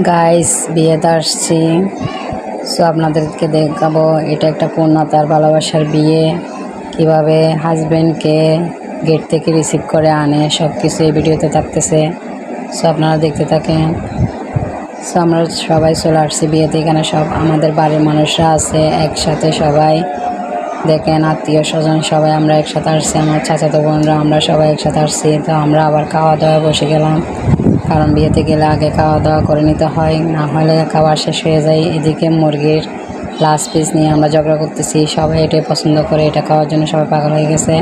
Guys বিয়েতে আসছি। So আপনাদেরকে দেখাবো এটা একটা পূর্ণতার ভালোবাসার বিয়ে, কিভাবে হাজবেন্ডকে গেট থেকে রিসিভ করে আনে, সব কিছু এই ভিডিওতে থাকতেছে। সো আপনারা দেখতে থাকেন। সো আমরা সবাই চলে আসছি বিয়েতে। এখানে সব আমাদের বাড়ির মানুষরা আছে একসাথে, সবাই দেখেন আত্মীয় স্বজন সবাই আমরা একসাথে আসছি। আমার চাচাতো বোনরা আমরা সবাই একসাথে আসছি। তো আমরা আবার খাওয়া দাওয়া বসে গেলাম, কারণ বিয়েতে গেলে আগে খাওয়া দাওয়া করে নিতে হয়, না হলে খাওয়া শেষ হয়ে যায়। এদিকে মুরগির লাস্ট পিস নিয়ে আমরা ঝগড়া করতেছি, সবাই এটাই পছন্দ করে, এটা খাওয়ার জন্য সবাই পাগল হয়ে গেছে।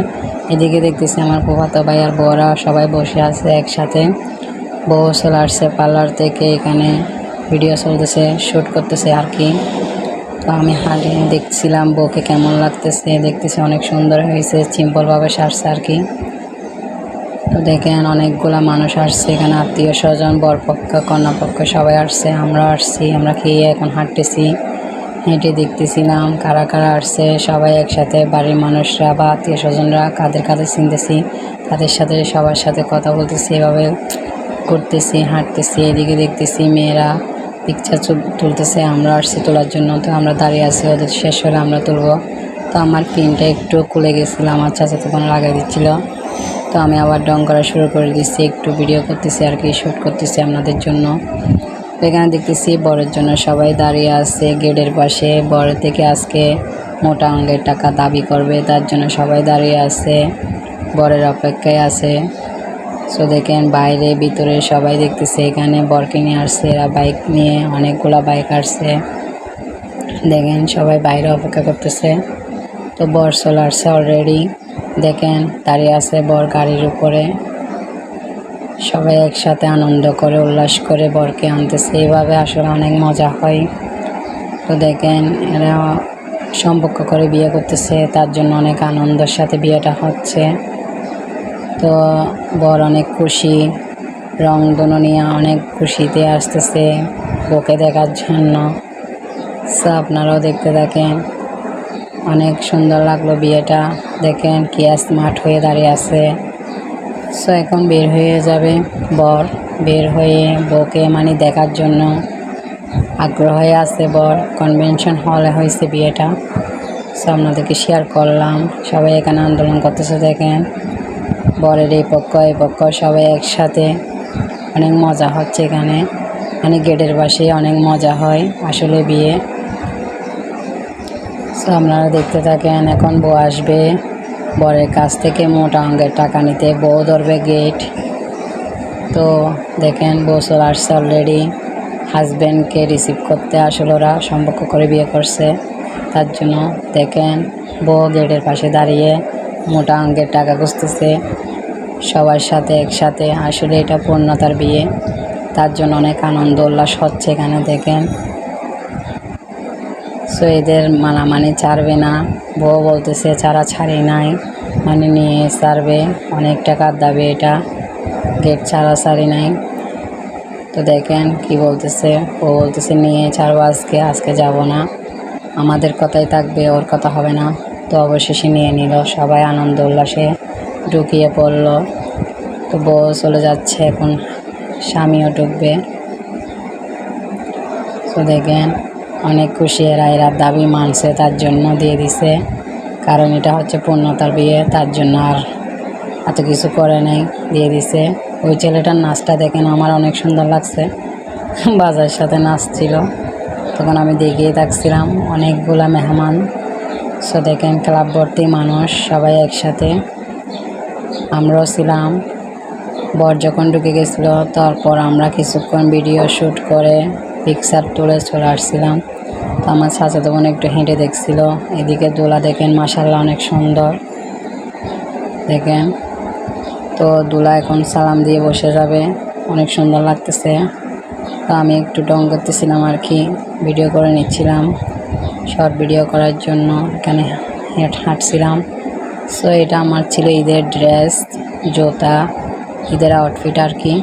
এদিকে দেখতেছি আমার ফুফাতো ভাই আর বউরা সবাই বসে আছে একসাথে। বউ চলে আসছে পার্লার থেকে, এখানে ভিডিও চলতেছে, শ্যুট করতেছে আর কি। তো আমি হাঁটি দেখছিলাম বউকে কেমন লাগতেছে, দেখতেছি অনেক সুন্দর হয়েছে, সিম্পলভাবে সারছে আর কি। তো দেখেন অনেকগুলা মানুষ আসছে এখানে, আত্মীয় স্বজন, বরপক্ষ কন্যাপক্ষ সবাই আসছে, আমরা আসছি। আমরা খেয়ে এখন হাঁটতেছি, হেঁটে দেখতেছিলাম কারা কারা আসছে। সবাই একসাথে বাড়ির মানুষরা বা আত্মীয় স্বজনরা কাদের কাদের চিনতেছি, তাদের সাথে সবার সাথে কথা বলতেছি, এভাবে ঘুরতেছি হাঁটতেছি। এদিকে দেখতেছি মেয়েরা পিকচার তুলতেছে, আমরা আসছি তোলার জন্য। তো আমরা দাঁড়িয়ে আছি, ওদের শেষ হলে আমরা তুলবো। তো আমার পিনটা একটু খুলে গেছিলো, আমার চাচাতো বোন লাগাই দিচ্ছিলো। তো আমি আবার ডং করা শুরু করে দিচ্ছি, একটু ভিডিও করতেছি আর কি, শ্যুট করতেছি আপনাদের জন্য। তো এখানে দেখতেছি বরের জন্য সবাই দাঁড়িয়ে আছে গেটের পাশে। বর থেকে আজকে মোটা অঙ্কের টাকা দাবি করবে, তার জন্য সবাই দাঁড়িয়ে আছে, বরের অপেক্ষায় আছে। সো দেখেন বাইরে ভিতরে সবাই দেখতেছে। এখানে বরকে নিয়ে আসছে, এরা বাইক নিয়ে, অনেকগুলা বাইক আসছে। দেখেন সবাই বাইরে অপেক্ষা করতেছে। তো বর চলে আসছে অলরেডি, দেখেন দাঁড়িয়ে আছে বর গাড়ির উপরে। সবাই একসাথে আনন্দ করে উল্লাস করে বরকে আনতেছে, এইভাবে আসলে অনেক মজা হয়। তো দেখেন এরা সম্পর্ক করে বিয়ে করতেছে, তার জন্য অনেক আনন্দের সাথে বিয়েটা হচ্ছে। তো বর অনেক খুশি, রংধনু নিয়ে অনেক খুশিতে আসতেছে বউকে দেখার জন্য। সো আপনারাও দেখতে থাকেন, অনেক সুন্দর লাগলো বিয়েটা। দেখেন কি স্মার্ট হয়ে দাঁড়িয়ে আছে। সো এখন বের হয়ে যাবে বর, বের হয়ে বউকে দেখার জন্য আগ্রহ হয়ে আছে বর। কনভেনশন হলে হয়েছে বিয়েটা। সো আপনাদেরকে শেয়ার করলাম, সবাই এখানে আন্দোলন করতেছে। দেখেন বরের এই পক্ষ সবাই একসাথে, অনেক মজা হচ্ছে এখানে। গেটের পাশে অনেক মজা হয় আসলে বিয়ে। সো আপনারা দেখতে থাকেন। এখন বউ আসবে, বরের কাছ থেকে মোটা অঙ্কের টাকা নিতে বউ ধরবে গেট। তো দেখেন বউ চলে আসছে অলরেডি হাজব্যান্ডকে রিসিভ করতে। আসলে ওরা সম্পর্ক করে বিয়ে করছে, তার জন্য দেখেন বউ গেটের পাশে দাঁড়িয়ে মোটা অঙ্কের টাকা খুঁজতেছে সবার সাথে একসাথে। আসলে এটা পূর্ণতার বিয়ে, তার জন্য অনেক আনন্দ উল্লাস হচ্ছে এখানে। দেখেন সো এদের মানামানি ছাড়বে না, বউ বলতেছে ছাড়া ছাড়ি নাই, নিয়ে ছাড়বে, অনেক টাকার দাবি এটা, গেট ছাড়া ছাড়ি নাই। তো দেখেন কি বলতেছে, ও বলতেছে নিয়ে ছাড়বো, আজকে যাব না, আমাদের কথাই থাকবে, ওর কথা হবে না। তো অবশেষে নিয়ে নিল, সবাই আনন্দ উল্লাসে ঢুকিয়ে পড়লো। তো বউ চলে যাচ্ছে, এখন স্বামীও ঢুকবে। তো দেখেন অনেক খুশি এরা দাবি মানছে, তার জন্য দিয়ে দিছে, কারণ এটা হচ্ছে পূর্ণতার বিয়ে, তার জন্য আর এত কিছু করে নাই, দিয়ে দিছে। ওই ছেলেটার নাচটা দেখেন আমার অনেক সুন্দর লাগছে, বাজার সাথে নাচছিল, তখন আমি দেখিয়ে থাকছিলাম। অনেকগুলা মেহমান। সো দেখেন ক্লাব ভর্তি মানুষ সবাই একসাথে, আমরাও ছিলাম। বর যখন ঢুকে গেছিলো তারপর আমরা কিছুক্ষণ ভিডিও শ্যুট করে পিকচার তুলে চলে আসছিলাম। তো আমার চাচাতো বোন একটু হেঁটে দেখছিল। এদিকে দোলা দেখেন মাশাআল্লাহ অনেক সুন্দর, দেখেন। তো দোলা এখন সালাম দিয়ে বসে যাবে, অনেক সুন্দর লাগতেছে। তো আমি একটু ডং করতেছিলাম আর কি, ভিডিও করে নিচ্ছিলাম শর্ট ভিডিও করার জন্য, এখানে হাঁটছিলাম। সো এটা আমার ছিল ঈদের ড্রেস, জুতা, ঈদের আউটফিট আর কি।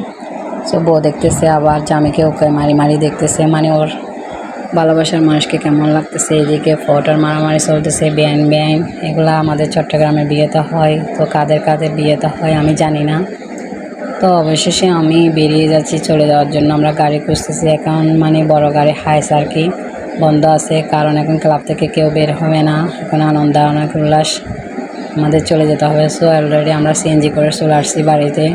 সো বউ দেখতেছে আবার জামাইকে ওকে মারি দেখতেছে, ওর ভালোবাসার মানুষকে কেমন লাগতেছে। এদিকে ফটোর মারামারি চলতেছে, বেআইন। এগুলা আমাদের চট্টগ্রামে বিয়েতে হয়, তো কাদের বিয়েতে হয় আমি জানি না। তো অবশেষে আমি বেরিয়ে যাচ্ছি চলে যাওয়ার জন্য। আমরা গাড়ি খুঁজতেছি এখন, মানে বড় গাড়ি হাইস আর কি বন্ধ আছে, কারণ এখন ক্লাব থেকে কেউ বের হবে না, এখন আনন্দ অনেক উল্লাস, আমাদের চলে যেতে হবে। সো অলরেডি আমরা সিএনজি করে চলে আসছি বাড়িতে।